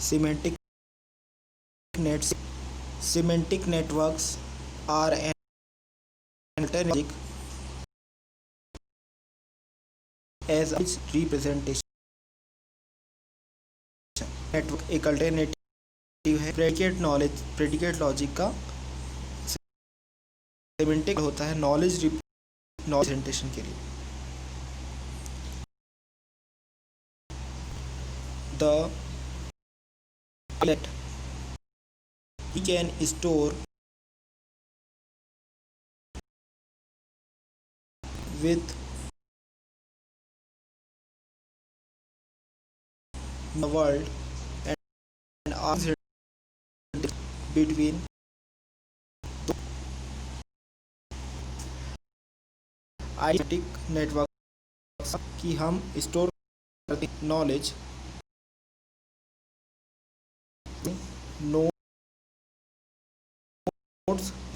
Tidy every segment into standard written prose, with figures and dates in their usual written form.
Semantic nets, semantic networks are an alternative as a representation network एक alternative है predicate logic का। Semantic होता है नॉलेज रिप्रेजेंटेशन के लिए। The we can store with the world and ask between आइडेंटिक network की हम स्टोर करते हैं नॉलेज नोड्स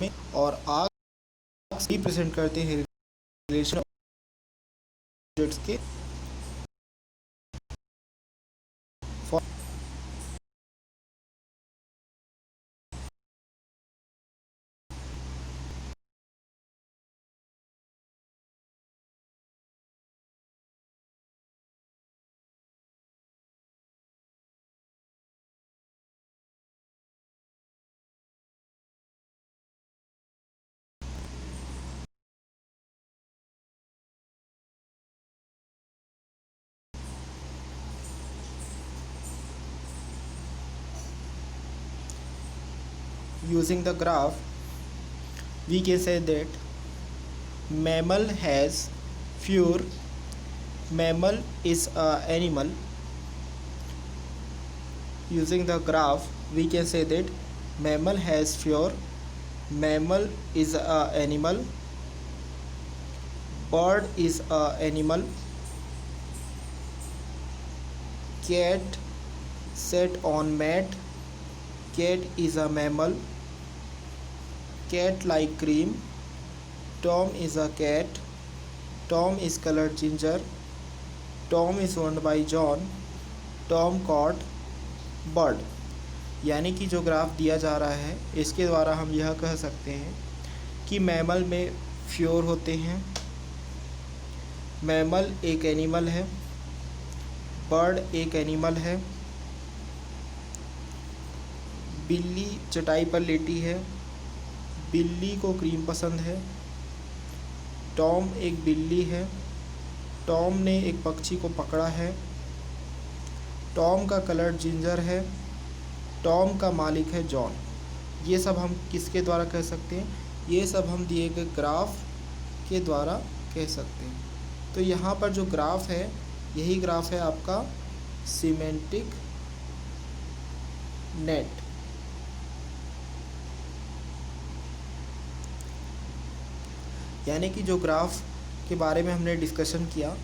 में और आगे रिप्रेजेंट करते हैं रिलेशन के using the graph we can say that mammal has fewer mammal is a animal using the graph we can say that mammal has fewer mammal is a animal bird is a animal cat sat on mat cat is a mammal cat like cream Tom is a cat Tom is colored ginger Tom is owned by John Tom caught bird। यानी कि जो graph दिया जा रहा है इसके द्वारा हम यह कह सकते हैं कि मैमल में फ्योर होते हैं मैमल एक एनिमल है बर्ड एक एनिमल है बिल्ली चटाई पर लेटी है बिल्ली को क्रीम पसंद है टॉम एक बिल्ली है टॉम ने एक पक्षी को पकड़ा है टॉम का कलर जिंजर है टॉम का मालिक है जॉन। ये सब हम किसके द्वारा कह सकते हैं ये सब हम दिए गए ग्राफ के द्वारा कह सकते हैं। तो यहाँ पर जो ग्राफ है यही ग्राफ है आपका सीमेंटिक नेट। यानी कि जो ग्राफ के बारे में हमने डिस्कशन किया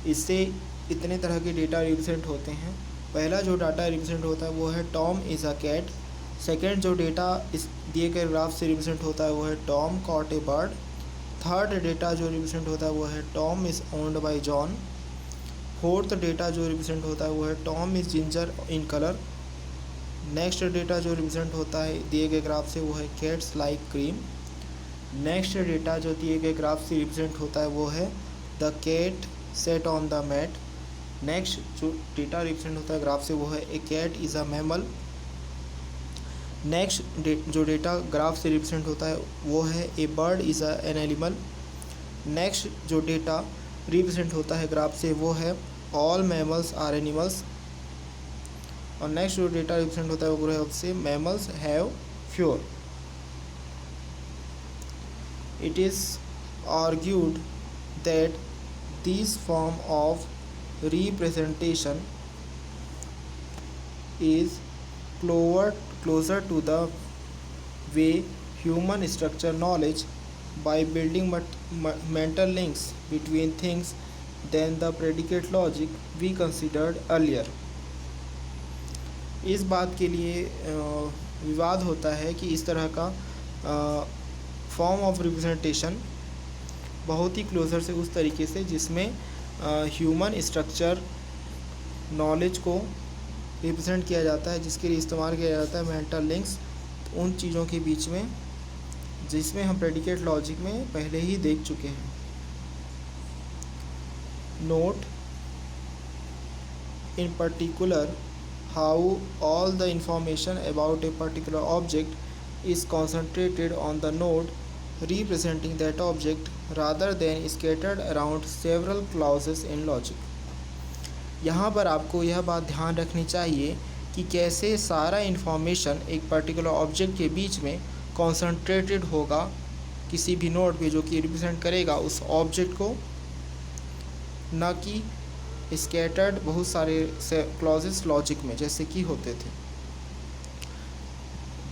इससे इतने तरह के डेटा रिप्रेजेंट होते हैं। पहला जो डाटा रिप्रेजेंट होता है वो है Tom is a cat. Second जो डेटा इस दिए गए ग्राफ से रिप्रेजेंट होता है वो है Tom caught a bird. Third data जो रिप्रेजेंट होता है वो है Tom is owned by John. Fourth data जो रिप्रेजेंट होता है वो है Tom is ginger in colour. Next data जो रिप्रेजेंट होता है दिए गए ग्राफ से वो है cats like cream. Next data जो दिए गए ग्राफ से रिप्रेजेंट होता है वो है the cat sat on the mat. Next जो डेटा रिप्रेजेंट होता है ग्राफ से वो है a cat is a mammal. Next जो डेटा ग्राफ से रिप्रेजेंट होता है वो है a bird is an animal. Next जो डेटा रिप्रेजेंट होता है ग्राफ से वो है ऑल मैमल्स आर एनिमल्स। और नेक्स्ट जो डेटा रिप्रेजेंट होता है वो ग्राफ से mammals have fur. It is argued that this form of representation is closer to the way human structure knowledge by building mental links between things than the predicate logic we considered earlier। इस बात के लिए विवाद होता है कि इस तरह का फॉर्म ऑफ रिप्रेजेंटेशन बहुत ही क्लोज़र से उस तरीके से जिसमें ह्यूमन स्ट्रक्चर नॉलेज को रिप्रेजेंट किया जाता है, जिसके लिए इस्तेमाल किया जाता है मेंटल लिंक्स, उन चीज़ों के बीच में जिसमें हम प्रेडिकेट लॉजिक में पहले ही देख चुके हैं। Note in particular how all the information about a particular object is concentrated on the node representing that object rather than scattered around several clauses in logic। यहाँ पर आपको यह बात ध्यान रखनी चाहिए कि कैसे सारा इन्फॉर्मेशन एक पर्टिकुलर ऑब्जेक्ट के बीच में कॉन्सनट्रेटेड होगा किसी भी नोड पे, जो कि रिप्रेजेंट करेगा उस ऑब्जेक्ट को, न कि स्कैटर्ड बहुत सारे क्लॉजेस लॉजिक में जैसे कि होते थे।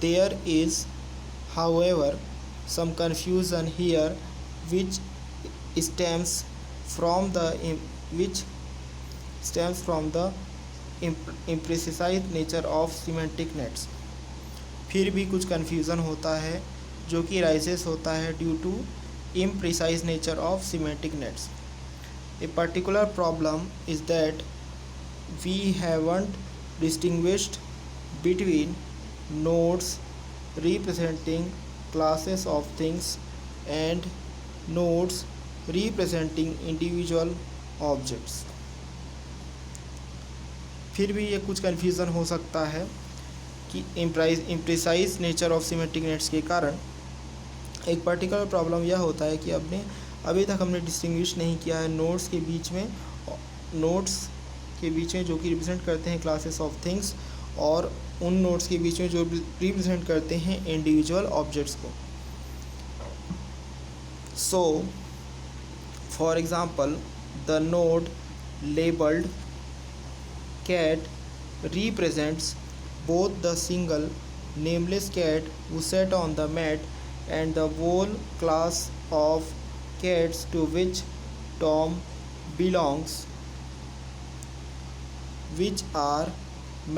There is however some confusion here which stems from the imprecise nature of semantic nets। फिर भी कुछ कन्फ्यूज़न होता है जो कि राइजेस होता है due to imprecise nature of semantic nets। A particular problem is that we haven't distinguished between nodes representing classes of things and nodes representing individual objects। फिर भी ये कुछ कन्फ्यूज़न हो सकता है कि इम्प्रिसाइज नेचर ऑफ सिमेट्रिक नेट्स के कारण एक पर्टिकुलर प्रॉब्लम यह होता है कि अभी तक हमने डिस्टिंग्विश नहीं किया है नोड्स के बीच में जो कि रिप्रेजेंट करते हैं क्लासेस ऑफ थिंग्स, और उन नोड्स के बीच में जो रिप्रेजेंट करते हैं इंडिविजुअल ऑब्जेक्ट्स को। सो for example the node labelled cat represents both the single nameless cat who sat on the mat and the whole class of cats to which Tom belongs, which are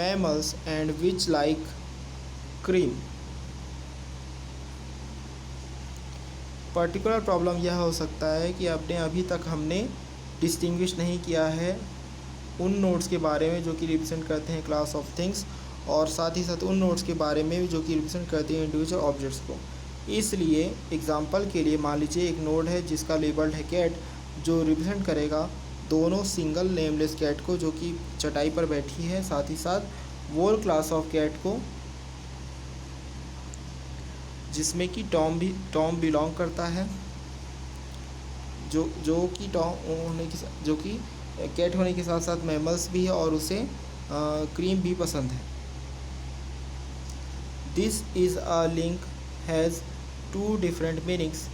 mammals and which like cream। Particular problem यह हो सकता है कि अभी तक हमने distinguish नहीं किया है उन नोड्स के बारे में जो कि रिप्रेजेंट करते हैं क्लास ऑफ थिंग्स, और साथ ही साथ उन नोड्स के बारे में जो कि रिप्रेजेंट करते हैं इंडिविजुअल ऑब्जेक्ट्स को। इसलिए एग्जांपल के लिए मान लीजिए एक नोड है जिसका लेबल्ड है कैट, जो रिप्रेजेंट करेगा दोनों सिंगल नेमलेस कैट को जो कि चटाई पर बैठी है, साथ ही साथ वोल क्लास ऑफ कैट को जिसमें कि टॉम बिलोंग करता है, जो कि कैट होने के साथ साथ मैमल्स भी है और उसे क्रीम भी पसंद है। This is a link has two different meanings.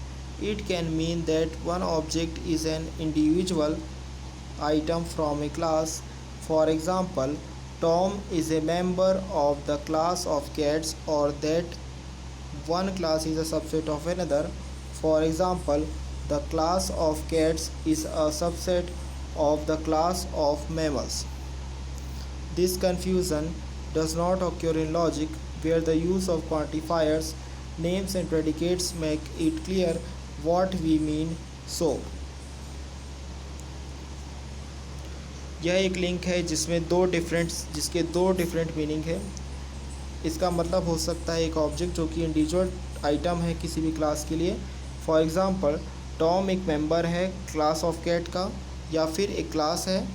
It can mean that one object is an individual item from a class. For example Tom is a member of the class of cats, और that one class is a subset of another। For example, the class of cats is a subset of the class of mammals। This confusion does not occur in logic, where the use of quantifiers, names and predicates make it clear what we mean so। यह एक link है जिसके दो different meaning है। इसका मतलब हो सकता है एक ऑब्जेक्ट जो कि इंडिविजुअल आइटम है किसी भी क्लास के लिए। फॉर एग्ज़ाम्पल टॉम एक मेंबर है क्लास ऑफ कैट का, या फिर एक क्लास है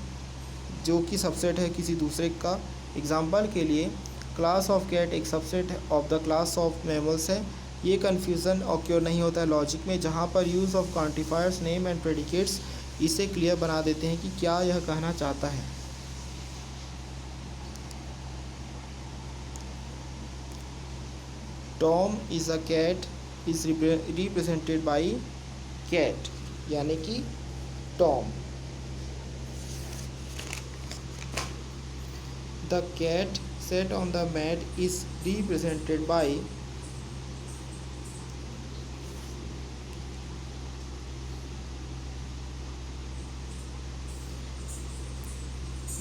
जो कि सबसेट है किसी दूसरे का। एग्जाम्पल के लिए क्लास ऑफ कैट एक subset of the class of mammals है। ये कन्फ्यूज़न ऑक्योर नहीं होता है लॉजिक में, जहाँ पर use of quantifiers, name and predicates इसे क्लियर बना देते हैं कि क्या यह कहना चाहता है। Tom is a cat is represented by cat, यानी कि Tom। The cat sat on the mat is represented by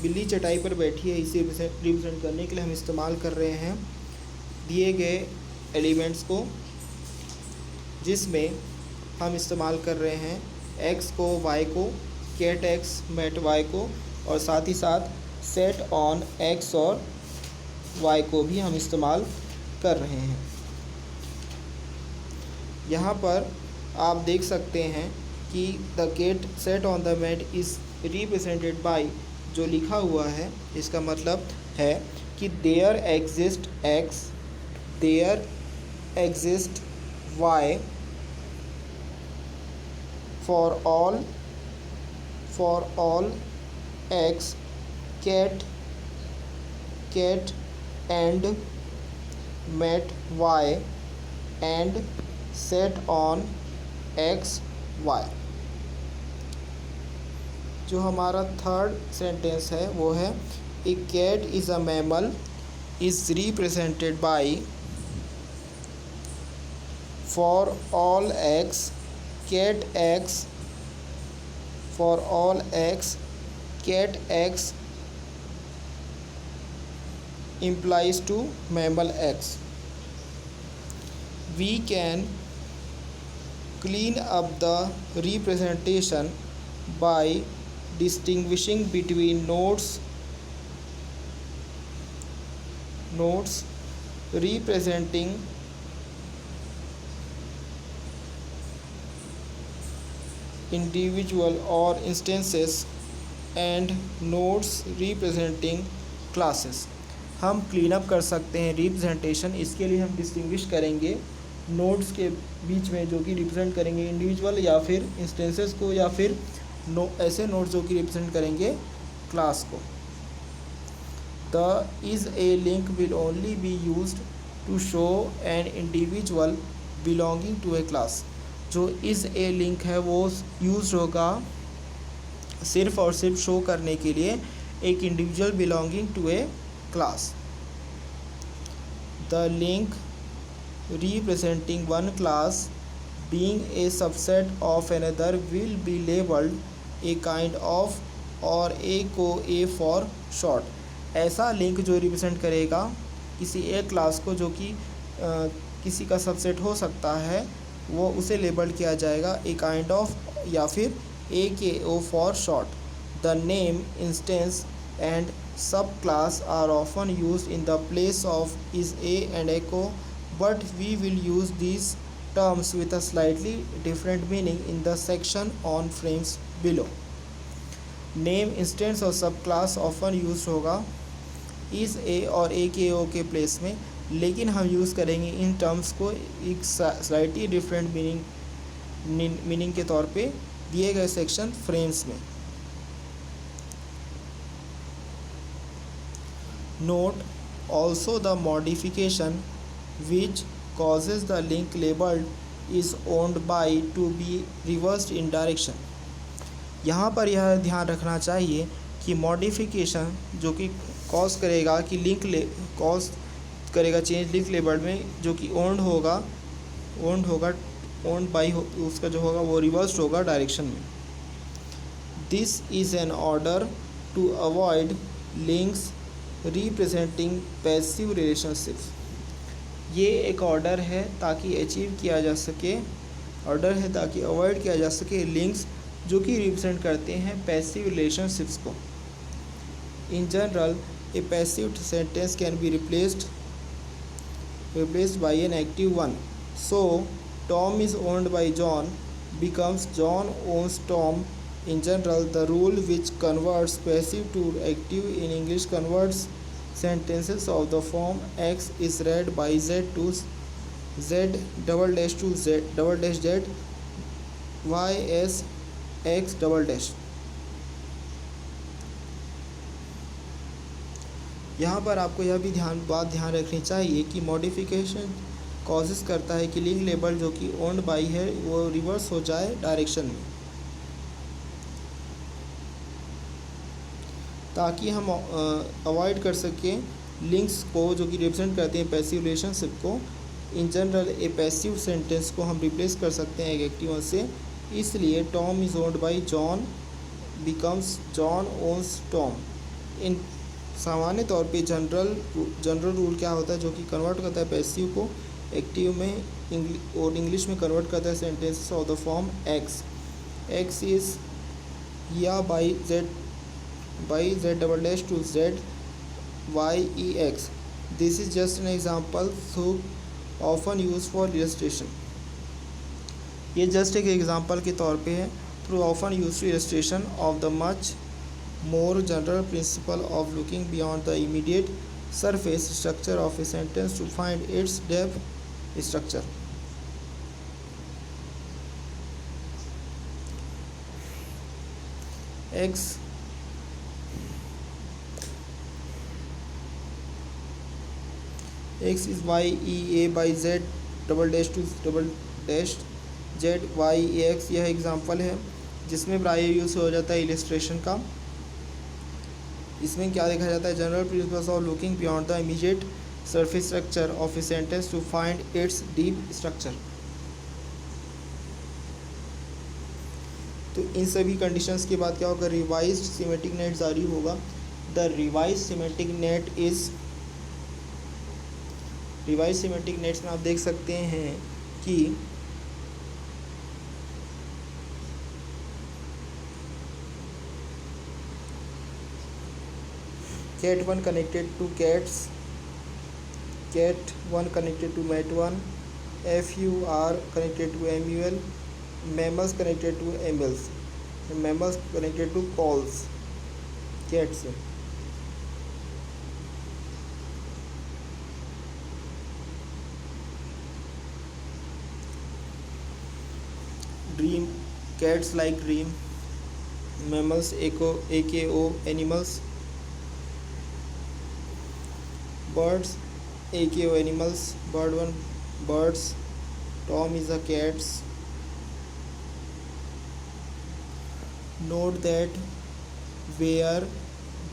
बिल्ली चटाई पर बैठी है। इसे रिप्रेजेंट करने के लिए हम इस्तेमाल कर रहे हैं दिए गए एलिमेंट्स को, जिसमें हम इस्तेमाल कर रहे हैं x को, y को, कैट x, मैट y को, और साथ ही साथ सेट ऑन x और वाई को भी हम इस्तेमाल कर रहे हैं। यहाँ पर आप देख सकते हैं कि the cat sat on the mat is represented by, जो लिखा हुआ है इसका मतलब है कि there exist x, there exist y for all x cat and mat y and sat on x y. जो हमारा थर्ड सेंटेंस है वो है a cat is a mammal is represented by for all x cat x, for all x cat x implies to mammal X. We can clean up the representation by distinguishing between nodes representing individual or instances and nodes representing classes. हम clean up कर सकते हैं representation, इसके लिए हम distinguish करेंगे nodes के बीच में जो कि रिप्रेजेंट करेंगे इंडिविजुअल या फिर इंस्टेंसेस को, या फिर ऐसे नोड्स जो कि रिप्रेजेंट करेंगे क्लास को। The is a link will only be used to show an individual belonging to a class. जो इज़ ए लिंक है वो यूज होगा सिर्फ और सिर्फ शो करने के लिए एक individual belonging to a class. The link representing one class being a subset of another will be labeled a kind of or a को a for short. ऐसा लिंक जो रिप्रेजेंट करेगा किसी एक क्लास को जो कि किसी का सबसेट हो सकता है, वो उसे लेबल किया जाएगा ए काइंड ऑफ या फिर A K O for short. The name, instance and subclass are often used in the place of is a and echo, but we will use these terms with a slightly different meaning in the section on frames below. Name, instance और subclass often used होगा is a और a के o के place में, लेकिन हम use करेंगे in terms को एक स्लाइटली डिफरेंट मीनिंग के तौर पे दिए गए सेक्शन फ्रेम्स में। Note also the modification which causes the link labeled is owned by to be reversed in direction. यहाँ पर यह ध्यान रखना चाहिए कि मॉडिफिकेशन जो कि कॉज करेगा कि कॉज करेगा चेंज लिंक लेबल में, जो कि ओन्ड बाई उसका जो होगा वो रिवर्स्ड होगा डायरेक्शन में। This is an order to avoid links representing passive relationships. ये एक ऑर्डर है ताकि अचीव किया जा सके, ऑर्डर है ताकि अवॉइड किया जा सके लिंक्स जो कि रिप्रेजेंट करते हैं पैसिव रिलेशनशिप्स को। In general A passive sentence can be replaced by an active one. So Tom is owned by John becomes John owns Tom. In general, the rule which converts passive to active in English converts sentences of the form X is read by Z to Z double dash to Z double dash Z Y as X double dash। यहाँ पर आपको यह भी बात ध्यान रखनी चाहिए कि मॉडिफिकेशन कॉजेस करता है कि लिंक लेबल जो कि ओन्ड बाई है वो रिवर्स हो जाए डायरेक्शन में, ताकि हम अवॉइड कर सकें लिंक्स को जो कि रिप्रेजेंट करते हैं पैसिव रिलेशनशिप को। In general A passive sentence को हम रिप्लेस कर सकते हैं एक एक्टिव से, इसलिए Tom is owned by John becomes John owns Tom. इन सामान्य तौर पे जनरल रूल क्या होता है जो कि कन्वर्ट करता है पैसिव को एक्टिव में और इंग्लिश में कन्वर्ट करता है sentences of the form x is या by z double dash to z y e x. This is just an example so often use for illustration. ये जस्ट एक एग्जाम्पल के तौर पे है, through often use to illustration of the much more general principle of looking beyond the immediate surface structure of a sentence to find its depth structure. X is y e a by z double dash to double dash z y x। यह example है जिसमें प्राय use हो जाता है illustration का। इसमें क्या देखा जाता है, general principles of looking beyond the immediate surface structure of a sentence to find its deep structure. तो इन सभी कंडीशंस के बाद क्या होगा, रिवाइज्ड सिमेट्रिक नेट जारी होगा। द रिवाइज्ड सिमेट्रिक नेट्स में आप देख सकते हैं कि cat 1 connected to cats, cat 1 connected to mat 1, fur connected to mul, mammals connected to mammals, mammals connected to calls, cats। dream, cats like dream, mammals AKO animals, birds AKO animals, bird 1 birds, Tom is a cats। Note that where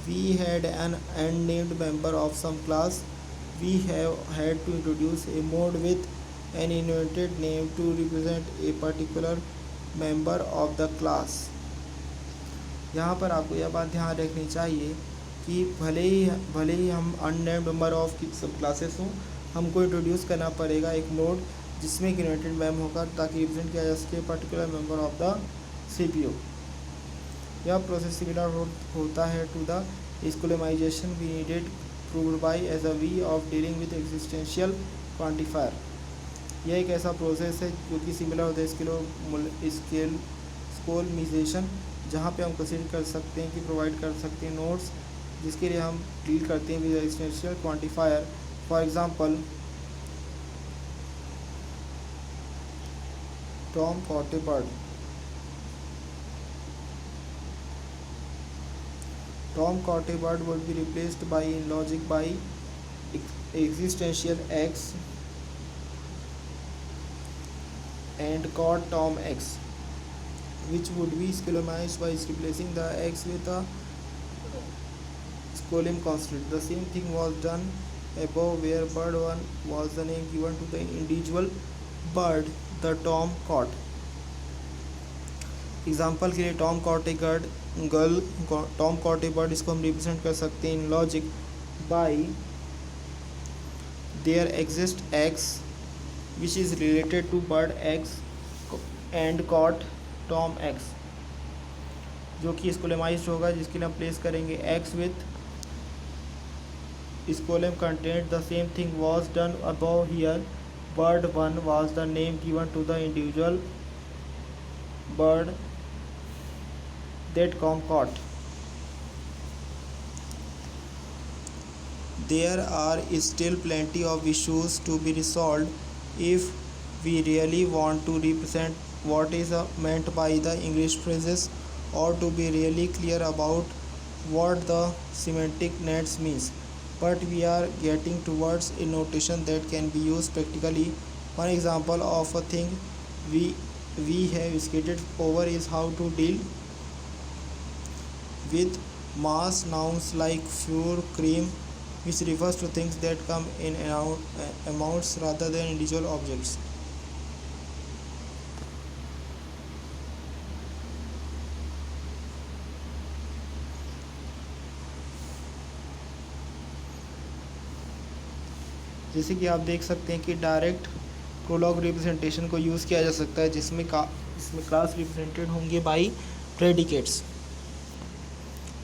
we had an unnamed member of some class, we have had to introduce a mode with an invented name to represent a particular member of the class। यहाँ पर आपको यह बात ध्यान रखनी चाहिए कि भले ही हम अननेम्ड मेंबर ऑफ सब क्लासेस हों, हमको इंट्रोड्यूस करना पड़ेगा एक नोड जिसमें एक इन्वेंटेड मैम होगा ताकि रिप्रेजेंट किया जा सके particular member of the CPU. यह प्रोसेस सिमिलर होता है to the skolemization we needed proved by as a way of dealing with existential quantifier. यह एक ऐसा प्रोसेस है जो कि सिमिलर होता है स्कूलेमाइजेशन, जहाँ पे हम कंसिडर कर सकते हैं कि प्रोवाइड कर सकते हैं नोट्स जिसके लिए हम डील करते हैं with existential quantifier. For example Tom caught a bird. Tom caught a bird would be replaced by in logic by existential X and caught Tom X, which would be scholomized by replacing the X with a Scholem constant. The same thing was done above where bird 1 was the name given to the individual bird the Tom caught। Example के लिए Tom caught a girl, Tom caught a bird, इसको हम represent कर सकते हैं in logic by there exist x which is related to bird x and caught Tom x, जो कि skolemized होगा जिसके लिए हम प्लेस करेंगे x with skolem constant. The same thing was done above here, bird 1 was the name given to the individual bird that Tom caught। There are still plenty of issues to be resolved if we really want to represent what is meant by the English phrases, or to be really clear about what the semantic nets means, but we are getting towards a notation that can be used practically. One example of a thing we have skated over is how to deal with mass nouns like pure cream, which refers to things that come in amounts rather than individual objects। जैसे कि आप देख सकते हैं कि direct prologue representation को use किया जा सकता है जिसमें क्लास रिप्रेजेंटेड होंगे बाय प्रेडिकेट्स।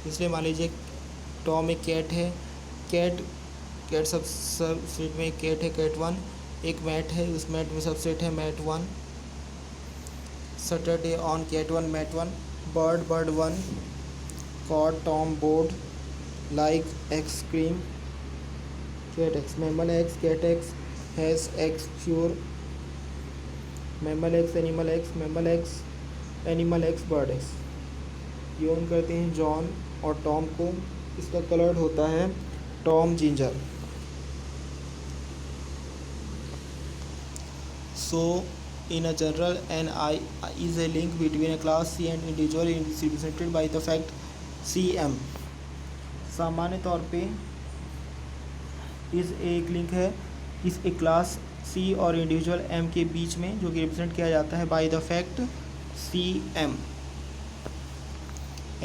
इसलिए मान लीजिए टॉम एक कैट है, कैट कैट सबसेट में एक कैट है कैट वन, एक मैट है उस मैट में सबसेट है mat one. Saturday on cat one mat one. Bird bird one. Caught Tom bird. Like x cream cat x. Mammal x cat x has x fur. Mammal x animal x mammal x animal x bird x. ये own करते हैं John और Tom को। इसका coloured होता है Tom ginger. So in a general NI is a link between a class C and individual is represented by the fact CM। सामान्य तौर पे इस एक लिंक है इस एक क्लास C और इंडिविजुअल M के बीच में जो कि रिप्रेजेंट किया जाता है by the fact CM।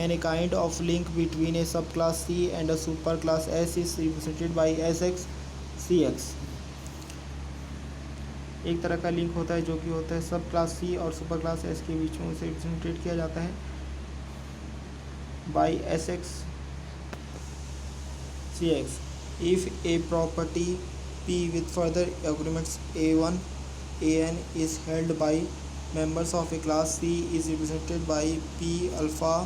And a kind of link between a subclass C and a superclass S is represented by SX CX। एक तरह का लिंक होता है जो कि होता है सब क्लास सी और सुपर क्लास एस के बीच में, उसे रिप्रेजेंटेट किया जाता है by s x c x. If a property p with further arguments a one a n is held by members of a class c is represented by p alpha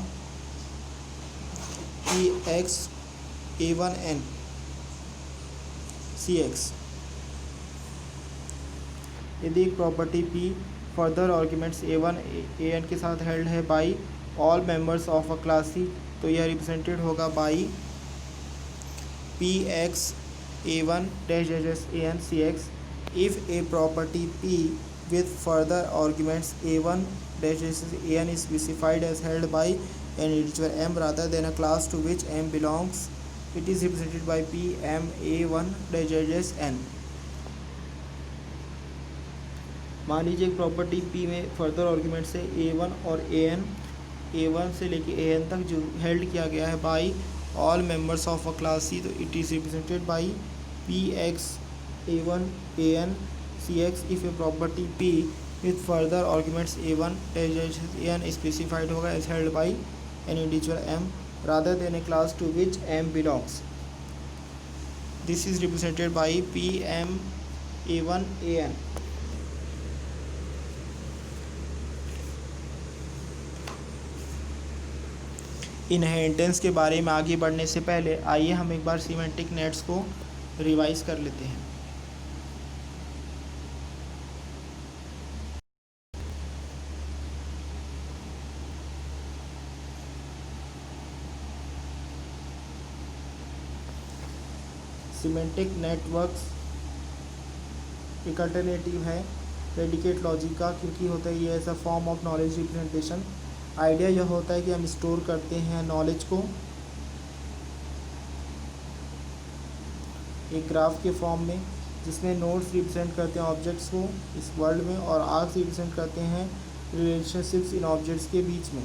p x a one n c x. यदि एक property P further arguments A1 AN के साथ held है by all members of a class C, तो यह represented होगा by Px A1 dash dash AN CX। If a property P with further arguments A1 dash dash AN is specified as held by an individual M rather than a class to which M belongs, it is represented by P M A1 dash dash N। मान लीजिए एक property P में further argument से A1 और AN A1 से लेके AN तक जो हेल्ड किया गया है by all members of a class C, तो it is represented by Px A1 AN CX। If a property P with further arguments A1 AN specified होगा as held by an individual M rather than a class to which M belongs, this is represented by PM A1 AN। Inheritance के बारे में आगे बढ़ने से पहले आइए हम एक बार सिमेंटिक नेट्स को रिवाइज कर लेते हैं। सिमेंटिक नेटवर्क्स एक अल्टरनेटिव है प्रेडिकेट लॉजिक का, क्योंकि होता है ये as a form of knowledge representation. Idea यह होता है कि हम स्टोर करते हैं नॉलेज को एक ग्राफ के फॉर्म में, जिसमें नोड्स रिप्रेजेंट करते हैं ऑब्जेक्ट्स को इस वर्ल्ड में और आर्क्स रिप्रेजेंट करते हैं रिलेशनशिप्स इन ऑब्जेक्ट्स के बीच में।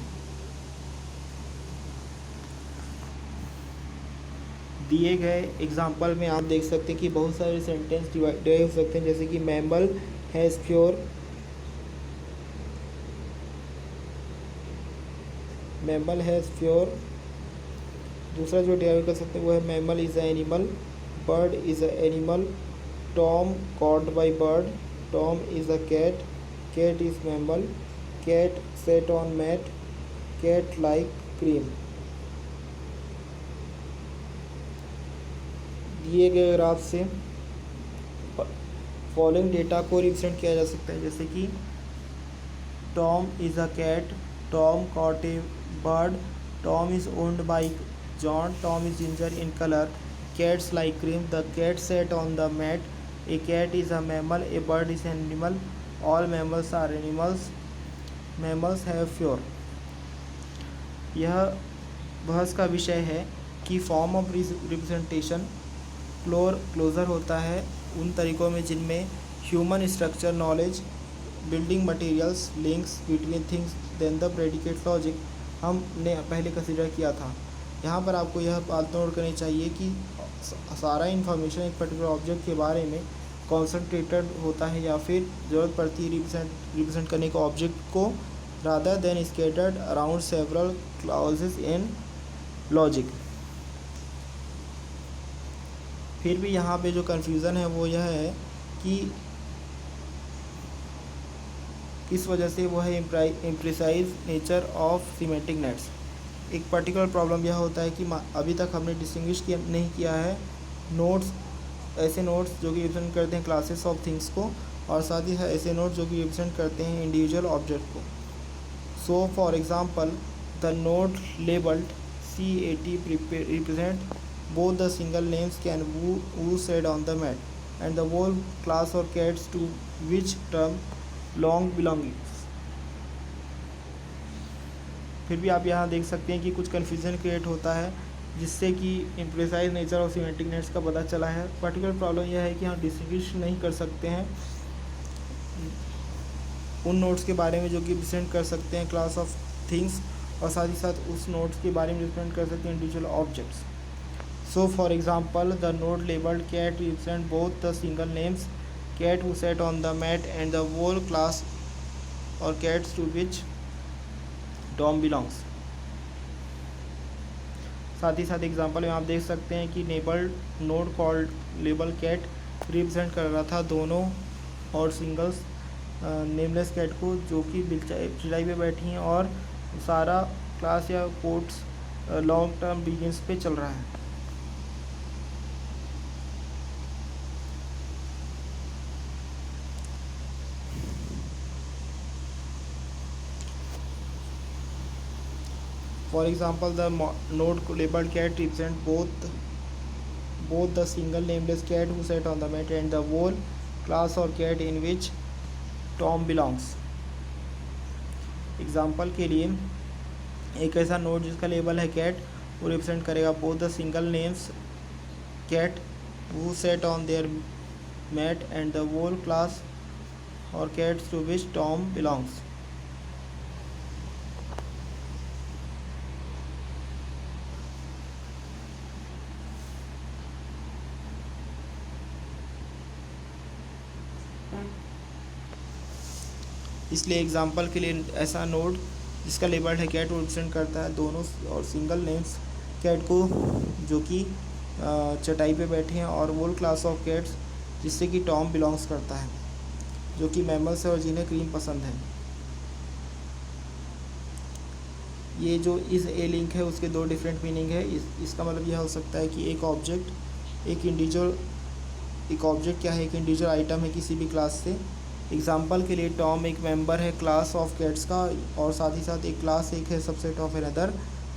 दिए गए एग्जांपल में आप देख सकते हैं कि बहुत सारे सेंटेंस डिवाइड हो सकते हैं, जैसे कि mammal has fur, mammal has fur. दूसरा जो डिराइव कर सकते हैं वो है mammal is a animal, bird is a animal, Tom caught by bird, Tom is a cat, cat is mammal, cat sat on mat, cat like cream. दिए गए graph से फॉलोइंग डेटा को रिप्रेजेंट किया जा सकता है, जैसे कि Tom is a cat, Tom caught a bird, Tom is owned by John, Tom is ginger in color, cats like cream, the cat sat on the mat, a cat is a mammal, a bird is an animal, all mammals are animals, mammals have fur। यह बहस का विषय है कि form of representation closure होता है उन तरीक़ों में जिनमें human structure knowledge, building materials, links between things then the predicate logic हमने पहले कंसिडर किया था। यहाँ पर आपको यह बात नोट करनी चाहिए कि सारा इन्फॉर्मेशन एक पर्टिकुलर ऑब्जेक्ट के बारे में कॉन्सेंट्रेटेड होता है या फिर ज़रूरत पड़ती है रिप्रेजेंट करने को ऑब्जेक्ट को, rather than scattered around several clauses इन लॉजिक। फिर भी यहाँ पे जो कन्फ्यूज़न है वो यह है कि किस वजह से वो है इम्प्रिसाइज नेचर ऑफ सीमेंटिक नेट्स। एक पर्टिकुलर प्रॉब्लम यह होता है कि अभी तक हमने डिस्टिंग्विश किया नहीं किया है नोट्स, ऐसे नोट्स जो कि रिप्रेजेंट करते हैं क्लासेस ऑफ थिंग्स को, और साथ ही ऐसे नोट्स जो कि रिप्रेजेंट करते हैं इंडिविजुअल ऑब्जेक्ट को। सो for example the node labelled CAT represent both the single names can who said on the mat and the whole class or cats to which term long belongings। फिर भी आप यहाँ देख सकते हैं कि कुछ कन्फ्यूज़न क्रिएट होता है जिससे कि इम्प्रिसाइज नेचर ऑफ सीमेंटिक नेट्स का पता चला है। पर्टिकुलर प्रॉब्लम यह है कि हम डिस्टिंग्विश नहीं कर सकते हैं उन नोट्स के बारे में जो कि रिप्रेजेंट कर सकते हैं क्लास ऑफ थिंग्स, और साथ ही साथ उस नोट्स के बारे में रिप्रेजेंट कर सकते हैं individual objects. So for example the node labelled cat represent both the single names cat who sat on the mat and the whole class और cats to which Tom belongs. साथ ही साथ एग्जांपल में आप देख सकते हैं कि नेबल्ड node called label cat represent कर रहा था दोनों और सिंगल्स नेमलेस कैट को जो कि बिचाई पे बैठी हैं, और सारा क्लास या कोट्स लॉन्ग टर्म बिगिंस पे चल रहा है। For example, the node labeled cat represent both the single nameless cat who sat on the mat and the whole class or cat in which Tom belongs। Example के लिए एक ऐसा node जिसका label है कैट वो represent करेगा both the single names cat who sat on their mat and the whole class और cats to which Tom belongs. इसलिए एग्जांपल के लिए ऐसा नोड जिसका लेबल है कैट वो रिप्रेजेंट करता है दोनों और सिंगल नेम्स कैट को जो कि चटाई पे बैठे हैं, और वोल क्लास ऑफ कैट्स जिससे कि टॉम बिलोंग्स करता है जो कि मैमल्स है और जिन्हें क्रीम पसंद है। ये जो इस ए लिंक है उसके दो डिफरेंट मीनिंग है। इसका मतलब यह हो सकता है कि एक ऑब्जेक्ट एक ऑब्जेक्ट क्या है, एक इंडिविजुअल आइटम है किसी भी क्लास से। एग्जाम्पल के लिए टॉम एक मेंबर है क्लास ऑफ कैट्स का, और साथ ही साथ एक क्लास एक है सबसेट ऑफ अनदर।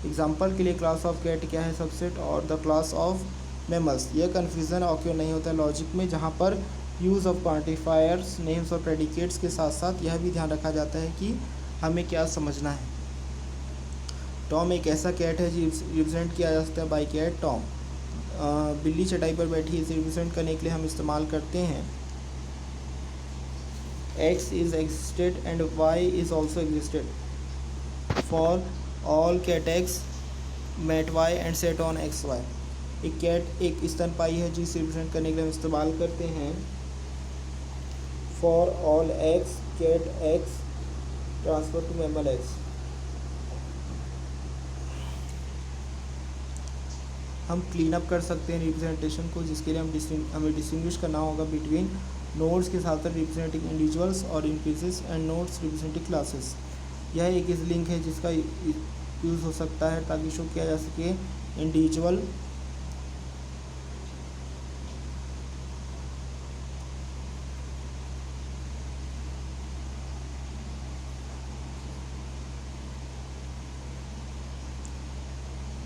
एग्जाम्पल के लिए क्लास ऑफ कैट क्या है, सबसेट, और द क्लास ऑफ मैमल्स। यह कन्फ्यूज़न ऑक्योर नहीं होता है लॉजिक में, जहाँ पर यूज़ ऑफ क्वांटिफायर्स नेम्स और प्रेडिकेट्स के साथ साथ यह भी ध्यान रखा जाता है कि हमें क्या समझना है। टॉम एक ऐसा कैट है जिसे रिप्रेजेंट किया जा सकता है बाई कैट टॉम। बिल्ली चटाई पर बैठी इसे रिप्रेजेंट करने के लिए हम इस्तेमाल करते हैं X is existed and Y is also existed for all cat X mat Y and set on XY। एक कैट एक स्तनपायी है जिसे रिप्रेजेंट करने के लिए हम इस्तेमाल करते हैं for all X cat X transfer to mammal X। हम क्लीन अप कर सकते हैं रिप्रेजेंटेशन को, जिसके लिए हमें डिस्टिंग्विश करना होगा बिटवीन नोड्स के साथ रिप्रेजेंटिंग इंडिविजुअल्स और increases end nodes representing classes. यह एक इस लिंक है जिसका यूज़ हो सकता है ताकि शो किया जा सके इंडिविजुअल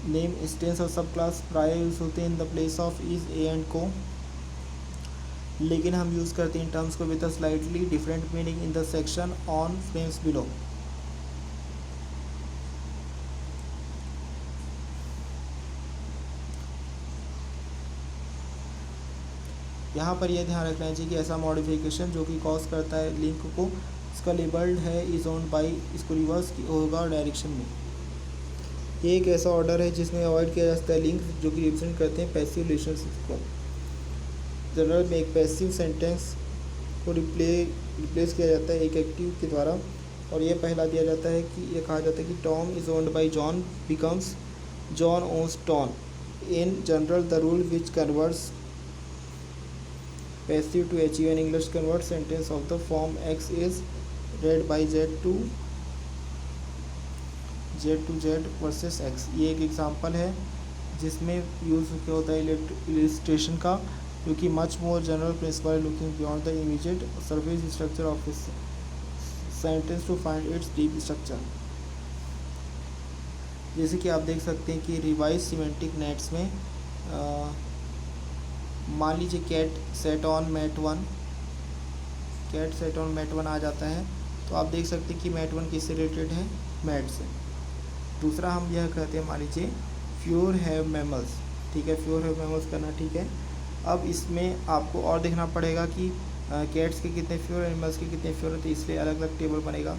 नेम इंस्टेंस और सब क्लास प्राय यूज़ होते हैं in the place of is A and को, लेकिन हम यूज़ करते हैं टर्म्स को with a slightly different meaning in the section on frames below. यहाँ पर यह ध्यान रखना चाहिए कि ऐसा मॉडिफिकेशन जो कि कॉज करता है लिंक को, इसका लेबल्ड है इज ओन्ड बाई, इसको रिवर्स होगा डायरेक्शन में। ये एक ऐसा ऑर्डर है जिसमें अवॉइड किया जा सकता है लिंक जो कि रिप्रेजेंट करते हैं पैसिव रिलेशनशिप को। जनरल में एक पैसिव सेंटेंस को रिप्लेस किया जाता है एक एक्टिव के द्वारा, और ये पहला दिया जाता है कि ये कहा जाता है कि Tom is owned by John becomes John owns Tom. In general the rule which converts passive to achieve an English convert sentence of the form x is red by z versus x. ये एक example है जिसमें use क्या होता है illustration का, जो कि much more general principle looking beyond the immediate surface structure of sentence to find its deep structure. जैसे कि आप देख सकते हैं कि रिवाइज सिमेंटिक नेट्स में मान लीजिए cat sat on mat one आ जाता है, तो आप देख सकते हैं कि मैट वन किससे रिलेटेड है, मैट से। दूसरा हम यह कहते हैं, मान लीजिए फ्यूर हैव मैमल्स, ठीक है, फ्यूर हैव मैमल्स करना, ठीक है। अब इसमें आपको और देखना पड़ेगा कि कैट्स के कितने फ्यूर, एनिमल्स के कितने फ्यूर है, तो इसलिए अलग अलग टेबल बनेगा।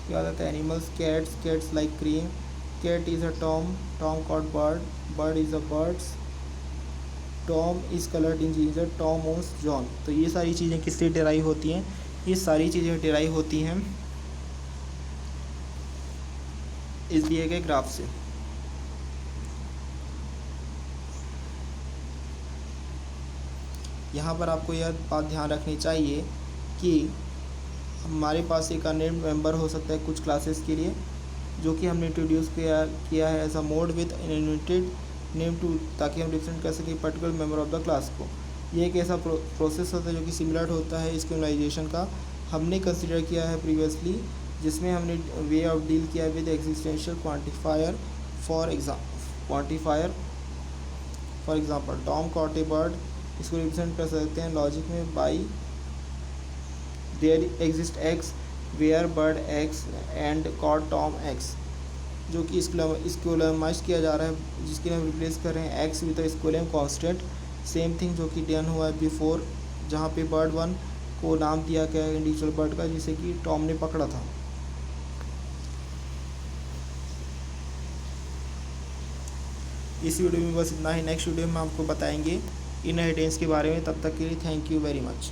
क्या आता है, animals cats like cream, cat is a Tom caught bird is a birds, Tom is coloured in ginger, Tom owns John. तो ये सारी चीज़ें किससे डिराइव होती हैं, ये सारी चीज़ें डिराइव होती हैं इस दिए गए ग्राफ से। यहाँ पर आपको यह बात ध्यान रखनी चाहिए कि हमारे पास एक अननेम्ड मेंबर हो सकता है कुछ क्लासेस के लिए, जो कि हमने इंट्रोड्यूस किया है as a mode with unlimited name to, ताकि हम रिप्रेजेंट कर सकें particular member of the class को। ये एक ऐसा प्रोसेस होता है जो कि सिमिलर होता है स्कीमलाइजेशन का, हमने कंसिडर किया है प्रीवियसली, जिसमें हमने वे ऑफ डील किया with existential quantifier. For example Tom caught a bird, इसको रिप्रेजेंट कर सकते हैं लॉजिक में by there exist x where bird x and caught Tom x, जो कि स्क्यूलेमाइज किया जा रहा है, जिसके लिए हम रिप्लेस कर रहे हैं x with the skolem constant. Same thing जो कि डन हुआ है बिफोर, जहाँ पे बर्ड वन को नाम दिया गया है इंडिविजुअल बर्ड का, जिसे कि टॉम ने पकड़ा था। इस वीडियो में बस इतना ही। नेक्स्ट वीडियो में हम आपको बताएंगे इनहेरिटेंस के बारे में। तब तक के लिए थैंक यू वेरी मच।